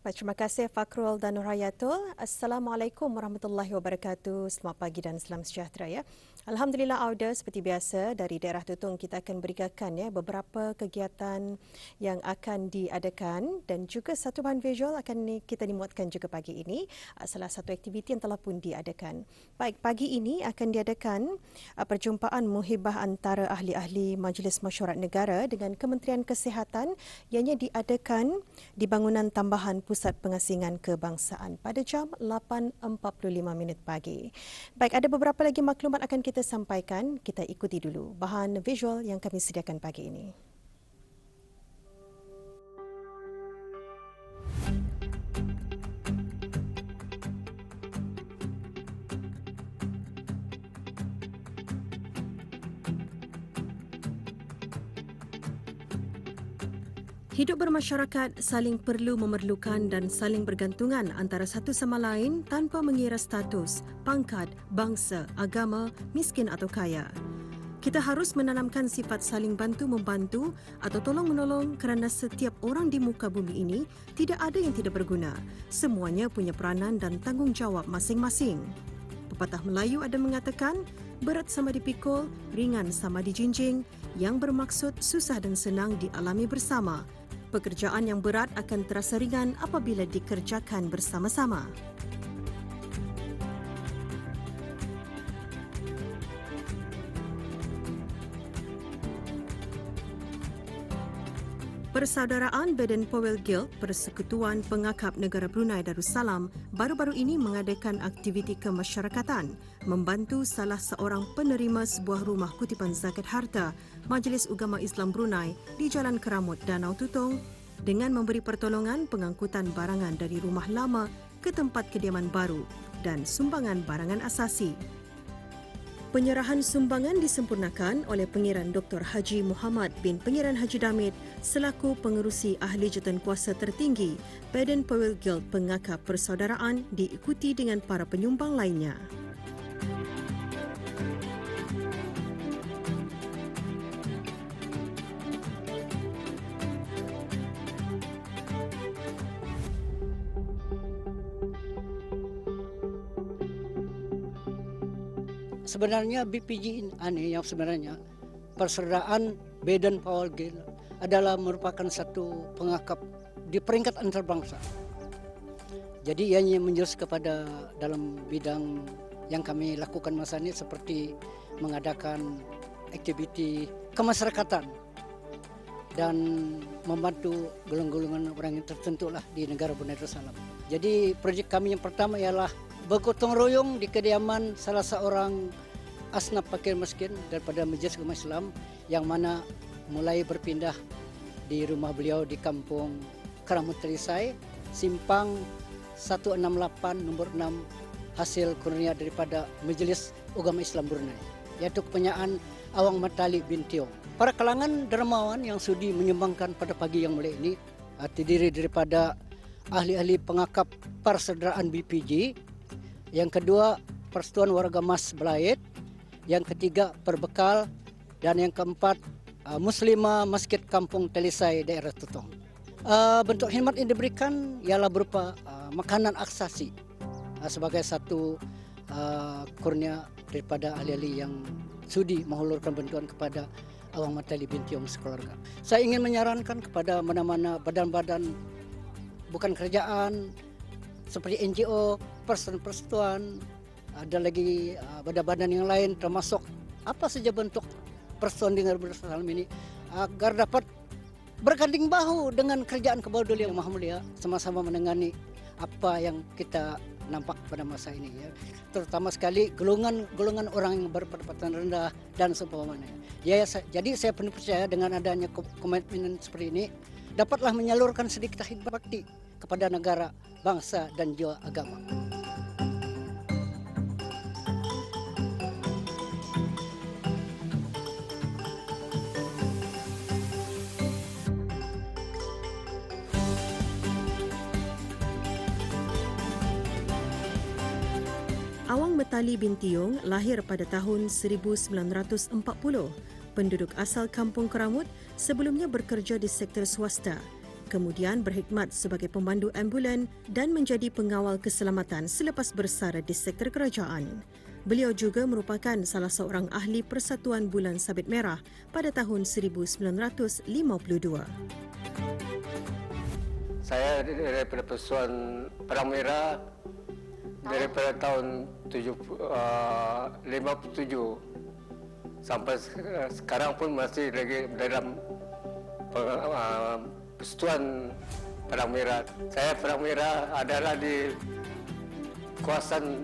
Baik, terima kasih Fakrul dan Nurhayatul. Assalamualaikum warahmatullahi wabarakatuh. Selamat pagi dan salam sejahtera ya. Alhamdulillah Auda, seperti biasa dari daerah Tutong kita akan berikan beberapa kegiatan yang akan diadakan dan juga satu bahan visual akan kita dimuatkan juga pagi ini. Salah satu aktiviti yang telah pun diadakan. Baik, pagi ini akan diadakan perjumpaan muhibah antara ahli-ahli Majlis Mesyuarat Negara dengan Kementerian Kesihatan ianya diadakan di bangunan tambahan Pusat Pengasingan Kebangsaan pada jam 8.45 pagi. Baik, ada beberapa lagi maklumat akan kita sampaikan. Kita ikuti dulu bahan visual yang kami sediakan pagi ini. Hidup bermasyarakat saling perlu memerlukan dan saling bergantungan antara satu sama lain tanpa mengira status, pangkat, bangsa, agama, miskin atau kaya. Kita harus menanamkan sifat saling bantu-membantu atau tolong-menolong kerana setiap orang di muka bumi ini tidak ada yang tidak berguna. Semuanya punya peranan dan tanggungjawab masing-masing. Pepatah Melayu ada mengatakan, berat sama dipikul, ringan sama dijinjing, yang bermaksud susah dan senang dialami bersama. Pekerjaan yang berat akan terasa ringan apabila dikerjakan bersama-sama. Persaudaraan Baden-Powell Guild Persekutuan Pengakap Negara Brunei Darussalam baru-baru ini mengadakan aktiviti kemasyarakatan membantu salah seorang penerima sebuah rumah kutipan zakat harta Majlis Ugama Islam Brunei di Jalan Keramut, Danau Tutong dengan memberi pertolongan pengangkutan barangan dari rumah lama ke tempat kediaman baru dan sumbangan barangan asasi. Penyerahan sumbangan disempurnakan oleh Pengiran Dr. Haji Muhammad bin Pengiran Haji Damit selaku pengerusi ahli jawatankuasa tertinggi Baden-Powell Guild Pengakap Persaudaraan diikuti dengan para penyumbang lainnya. Sebenarnya BPG ini yang sebenarnya persaudaraan Baden-Powell Guild adalah merupakan satu pengakap di peringkat antarabangsa. Jadi ianya menjurus kepada dalam bidang yang kami lakukan masa ini seperti mengadakan aktiviti kemasyarakatan dan membantu golongan-golongan orang yang tertentu lah di negara Brunei Darussalam. Jadi projek kami yang pertama ialah bergotong royong di kediaman salah seorang asnaf fakir miskin daripada Majlis Ugama Islam yang mana mulai berpindah di rumah beliau di kampung Keramut Terisai, Simpang 168 nombor 6 hasil kurnia daripada Majlis Ugama Islam Brunei, yaitu kepunyaan Awang Matali bin Tiong. Para kalangan dermawan yang sudi menyumbangkan pada pagi yang mulia ini terdiri daripada ahli-ahli pengakap persaudaraan BPG, yang kedua Persatuan Warga Mas Belait, yang ketiga Perbekal, dan yang keempat Muslimah Masjid Kampung Telisai daerah Tutong. Bentuk khidmat yang diberikan ialah berupa makanan aksasi sebagai satu kurnia daripada ahli-ahli yang sudi menghulurkan bantuan kepada Awang Matali bin Tiong sekeluarga. Saya ingin menyarankan kepada mana-mana badan-badan bukan kerajaan seperti NGO, persatuan, ada lagi badan-badan yang lain termasuk apa saja bentuk persatuan dengan Darussalam ini agar dapat berganding bahu dengan kerajaan Kebawdul yang Maha Mulia, sama-sama menangani apa yang kita nampak pada masa ini ya. Terutama sekali golongan orang yang berpendapatan rendah dan seumpamanya. Ya, jadi saya penuh percaya dengan adanya komitmen seperti ini dapatlah menyalurkan sedikit khidmat bakti kepada negara, bangsa dan juga agama. Awang Matali bin Tiong lahir pada tahun 1940. Penduduk asal Kampung Keramut sebelumnya bekerja di sektor swasta. kemudian berkhidmat sebagai pemandu ambulan dan menjadi pengawal keselamatan selepas bersara di sektor kerajaan. Beliau juga merupakan salah seorang ahli Persatuan Bulan Sabit Merah pada tahun 1952. Saya daripada Persatuan Perang Merah daripada tahun 57 sampai sekarang pun masih lagi dalam Persatuan Perang Merah. Saya Perang Merah adalah di kawasan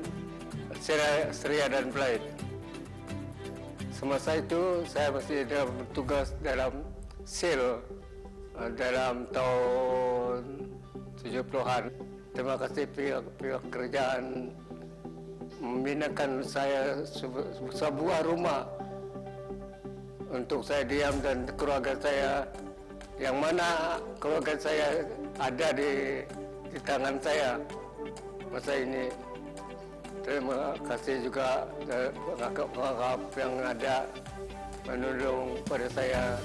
Seria dan Belait. Semasa itu saya masih bertugas dalam SEAL dalam tahun 70-an. Terima kasih pihak kerajaan membinakan saya sebuah rumah untuk saya diam dan keluarga saya, yang mana keluarga saya ada di tangan saya masa ini. Terima kasih juga pengakap yang ada menolong pada saya.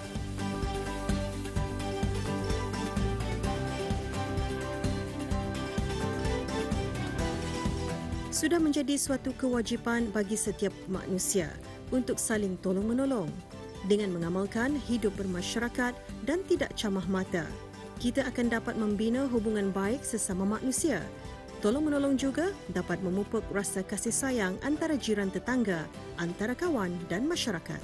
Sudah menjadi suatu kewajipan bagi setiap manusia untuk saling tolong-menolong. Dengan mengamalkan hidup bermasyarakat dan tidak camah mata, kita akan dapat membina hubungan baik sesama manusia. Tolong-menolong juga dapat memupuk rasa kasih sayang antara jiran tetangga, antara kawan dan masyarakat.